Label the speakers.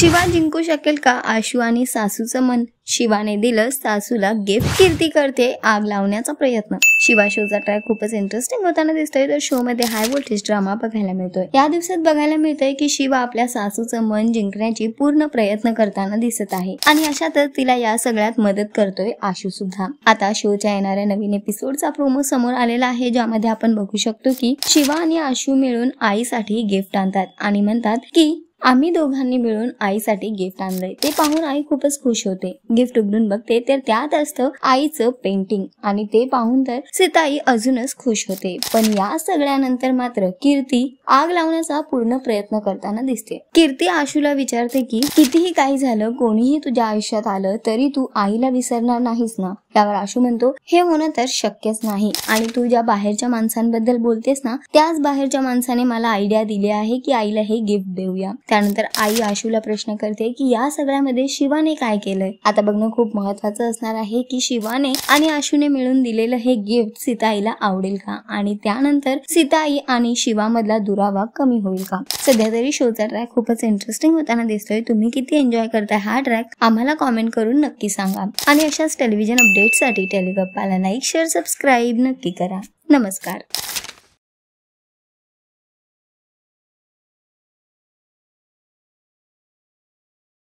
Speaker 1: शिवा जिंकू शकेल का आशू आणि सासूचं मन? शिवाने दिलं सासूला गिफ्ट. कीर्ती करते आग लावण्याचा प्रयत्न. शिवा शोचा ट्रॅक खूपच इंटरेस्टिंग होताना दिसतोय. तर शो मध्ये हाय व्होल्टेज ड्रामा बघायला मिळतोय. या दिवसात बघायला मिळतंय की शिवा आपल्या सासूचं मन जिंकण्याची पूर्ण प्रयत्न करताना दिसत आहे आणि अशातच तिला या सगळ्यात मदत करतोय आशू सुद्धा. आता शोच्या येणाऱ्या नवीन एपिसोडचा प्रोमो समोर आलेला आहे, ज्यामध्ये आपण बघू शकतो की शिवा आणि आशू मिळून आईसाठी गिफ्ट आणतात आणि म्हणतात की आम्ही दोघांनी मिळून आईसाठी गिफ्ट आणलंय. ते पाहून आई खूपच खुश होते. गिफ्ट उघडून बघते तर त्यात असतं आईचं पेंटिंग आणि ते पाहून तर सीताई अजूनच खुश होते. पण या सगळ्यानंतर मात्र कीर्ती आग लावण्याचा पूर्ण प्रयत्न करताना दिसते. कीर्ती आशूला विचारते की कितीही काही झालं, कोणीही तुझ्या आयुष्यात आलं तरी तू आईला विसरणार नाहीस ना? त्यावर आशू म्हणतो हे होणं तर शक्यच नाही आणि तू ज्या बाहेरच्या माणसांबद्दल बोलतेस ना, त्याच बाहेरच्या माणसाने मला आयडिया दिली आहे की आईला हे गिफ्ट देऊया. त्यानंतर आई आशूला प्रश्न करते की या सगळ्यामध्ये शिवाने काय केलंय. आता बघणं खूप महत्वाचं असणार आहे की शिवाने आणि आशूने मिळून दिलेलं हे गिफ्ट सीताईला आवडेल का आणि त्यानंतर सीताई आणि शिवामधला दुरावा कमी होईल का. सध्या तरी शोचा ट्रॅक खूपच इंटरेस्टिंग होताना दिसतोय. तुम्ही किती एन्जॉय करताय हा ट्रॅक आम्हाला कॉमेंट करून नक्की सांगा आणि अशाच टेलिव्हिजन अपडेटसाठी टेलिगप्पाला लाईक शेअर सबस्क्राईब नक्की करा. नमस्कार.